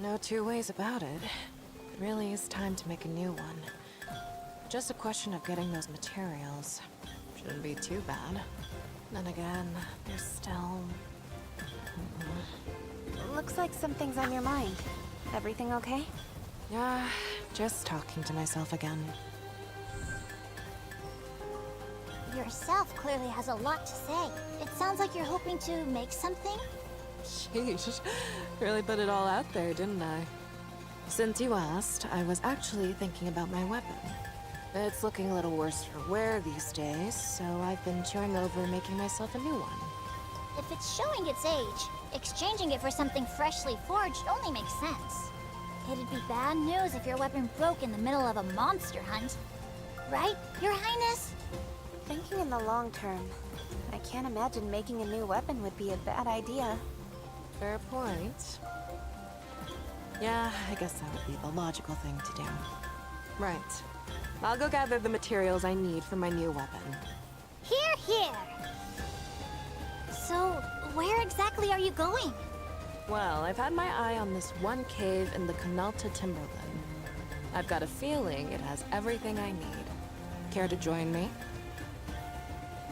No two ways about it. It really is time to make a new one. Just a question of getting those materials. Shouldn't be too bad. Then again, there's still... Looks like something's on your mind. Everything okay? Yeah, just talking to myself again. Yourself clearly has a lot to say. It sounds like you're hoping to make something? Sheesh, really put it all out there, didn't I? Since you asked, I was actually thinking about my weapon. It's looking a little worse for wear these days, so I've been chewing over making myself a new one. If it's showing its age, exchanging it for something freshly forged only makes sense. It'd be bad news if your weapon broke in the middle of a monster hunt. Right, Your Highness? Thinking in the long term, I can't imagine making a new weapon would be a bad idea. Fair point. Yeah, I guess that would be the logical thing to do. Right. I'll go gather the materials I need for my new weapon. Here, here! So, where exactly are you going? Well, I've had my eye on this one cave in the Canalta Timberland. I've got a feeling it has everything I need. Care to join me?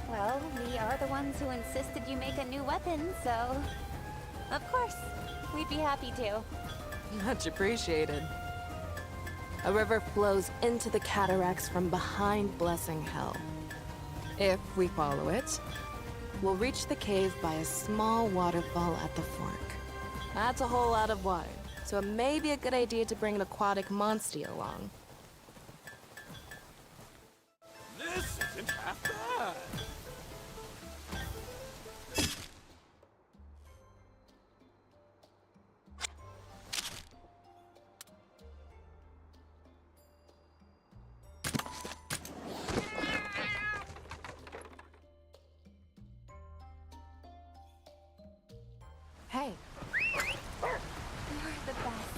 Well, we are the ones who insisted you make a new weapon, so... Of course, we'd be happy to. Much appreciated. A river flows into the cataracts from behind Blessing Hill. If we follow it, we'll reach the cave by a small waterfall at the fork. That's a whole lot of water, so it may be a good idea to bring an aquatic monster along. This isn't half bad. Hey. You're the best.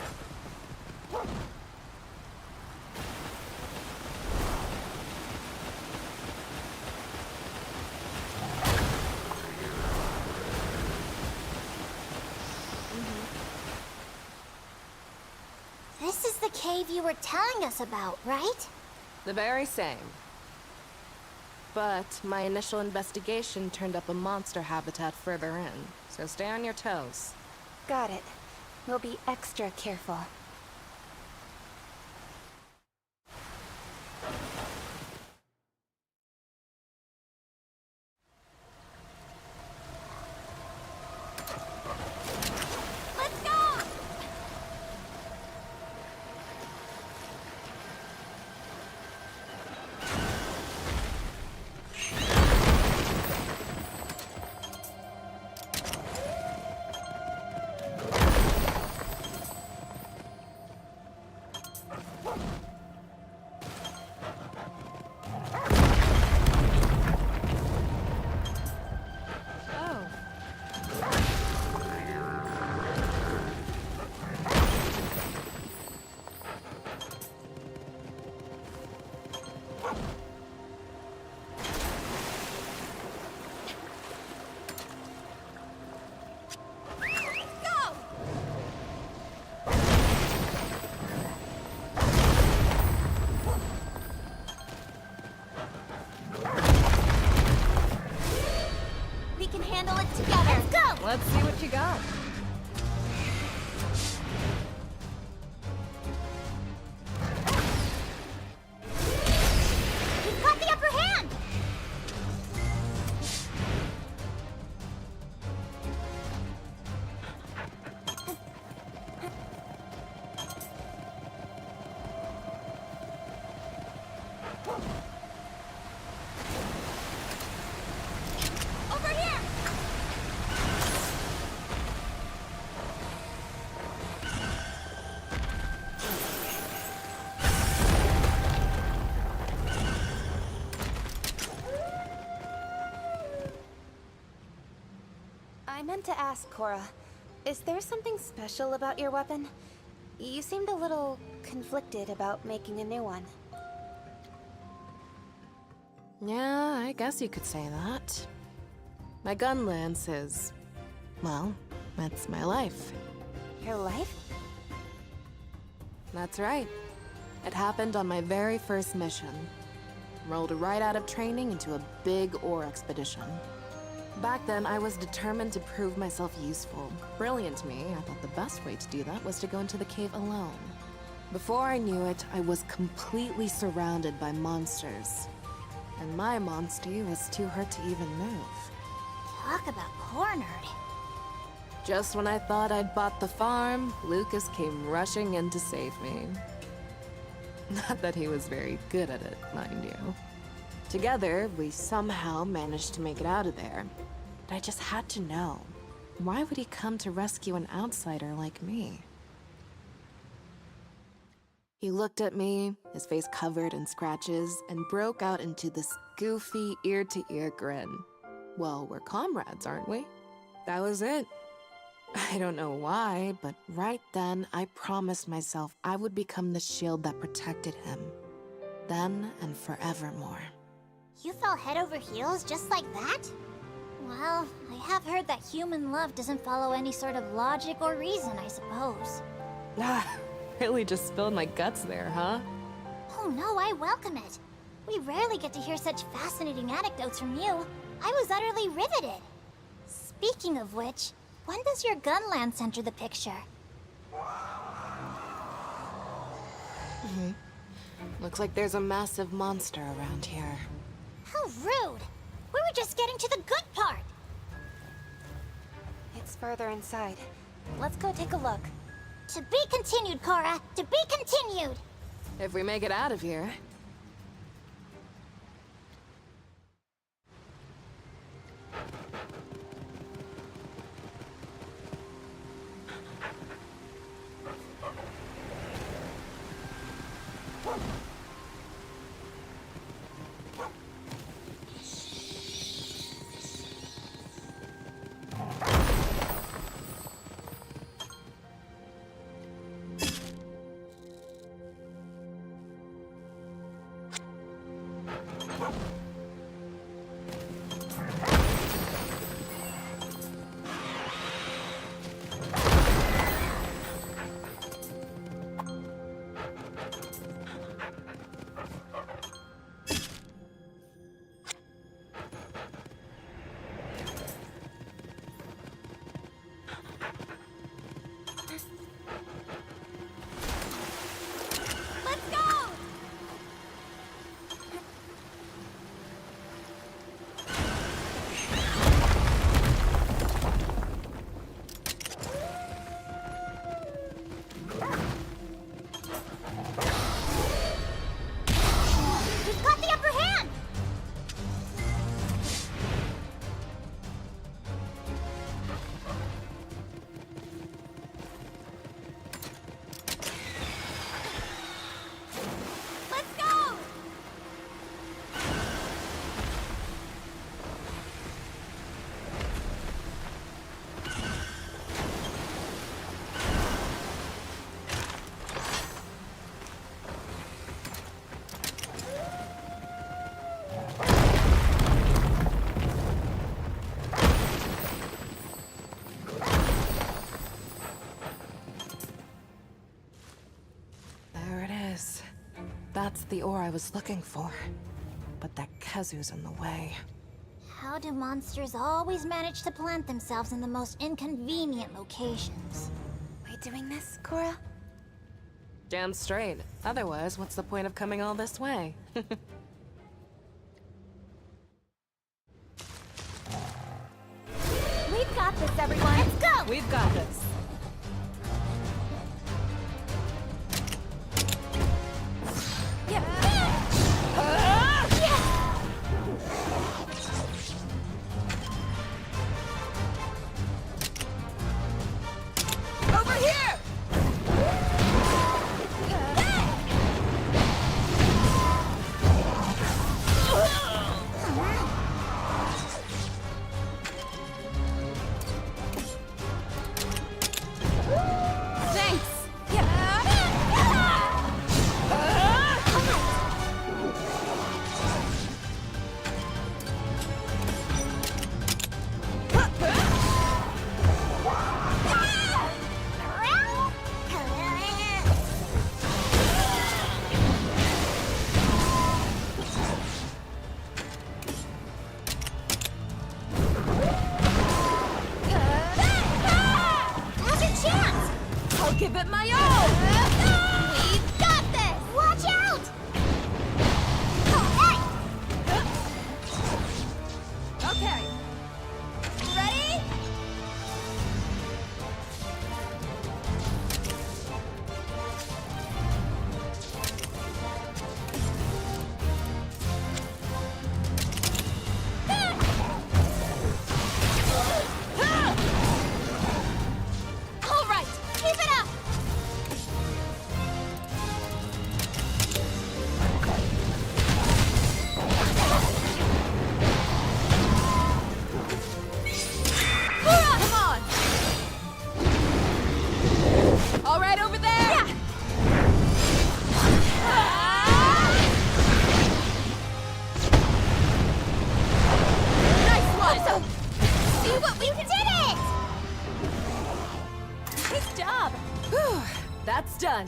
This is the cave you were telling us about, right? The very same. But my initial investigation turned up a monster habitat further in, so stay on your toes. Got it. We'll be extra careful. Let's go! Oh. Go! We can handle it together. Let's go! Let's see what you got. We've got the upper hand! Over here! I meant to ask, Kora, is there something special about your weapon? You seemed a little conflicted about making a new one. Yeah, I guess you could say that. My gun lance is... well, that's my life. Your life? That's right. It happened on my very first mission. Rolled right out of training into a big ore expedition. Back then, I was determined to prove myself useful. Brilliant me, I thought the best way to do that was to go into the cave alone. Before I knew it, I was completely surrounded by monsters. And my monstie was too hurt to even move. Talk about cornered. Just when I thought I'd bought the farm, Lucas came rushing in to save me. Not that he was very good at it, mind you. Together, we somehow managed to make it out of there. But I just had to know, why would he come to rescue an outsider like me? He looked at me, his face covered in scratches, and broke out into this goofy, ear-to-ear grin. Well, we're comrades, aren't we? That was it. I don't know why, but right then I promised myself I would become the shield that protected him. Then and forevermore. You fell head over heels just like that? Well, I have heard that human love doesn't follow any sort of logic or reason, I suppose. Really just spilled my guts there, huh? Oh no, I welcome it. We rarely get to hear such fascinating anecdotes from you. I was utterly riveted. Speaking of which, when does your gun lance enter the picture? Looks like there's a massive monster around here. How rude! We were just getting to the good part! It's further inside. Let's go take a look. To be continued, Kora! To be continued! If we make it out of here. That's the ore I was looking for. But that Kazu's in the way. How do monsters always manage to plant themselves in the most inconvenient locations? We doing this, Kora? Damn straight. Otherwise, what's the point of coming all this way? We've got this, everyone! Let's go! We've got this. give it my all! We've got this! Watch out! Hey! Okay. Ready? All right, keep it up! Kora, come on! All right over there! Yeah. Nice one! See what we did it! Good job! Whew, that's done.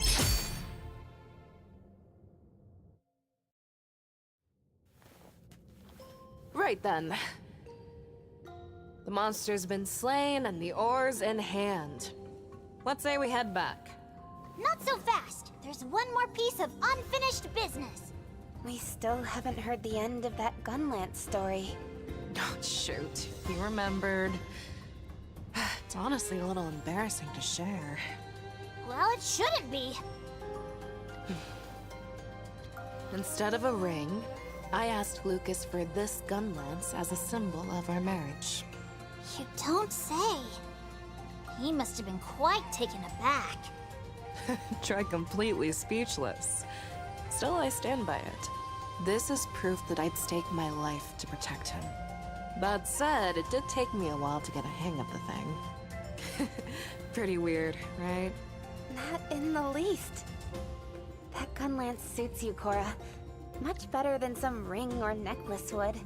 Right then. The monster's been slain and the oars in hand. Let's say we head back. Not so fast. There's one more piece of unfinished business. We still haven't heard the end of that Gunlance story. Oh, shoot. You remembered. It's honestly a little embarrassing to share. Well, it shouldn't be. Instead of a ring, I asked Lucas for this gun lance as a symbol of our marriage. You don't say. He must have been quite taken aback. Try completely speechless. Still, I stand by it. This is proof that I'd stake my life to protect him. That said, it did take me a while to get a hang of the thing. Pretty weird, right? Not in the least. That Gunlance suits you, Kora. Much better than some ring or necklace would.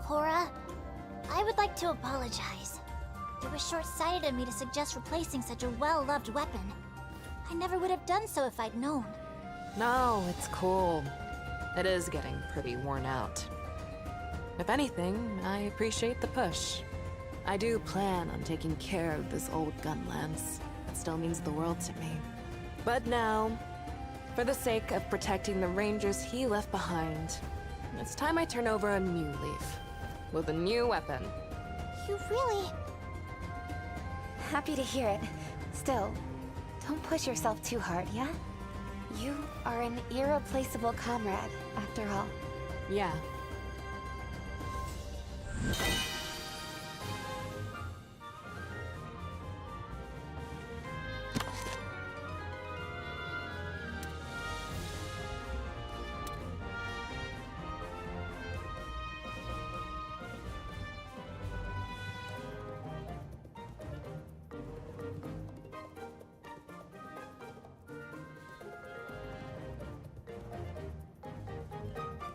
Kora, I would like to apologize. It was short-sighted of me to suggest replacing such a well-loved weapon. I never would have done so if I'd known. No, it's cool. It is getting pretty worn out. If anything, I appreciate the push. I do plan on taking care of this old gun lance. It still means the world to me. But now, for the sake of protecting the rangers he left behind, it's time I turn over a new leaf. With a new weapon. You really... Happy to hear it. Still, don't push yourself too hard, yeah? You are an irreplaceable comrade, after all. Yeah.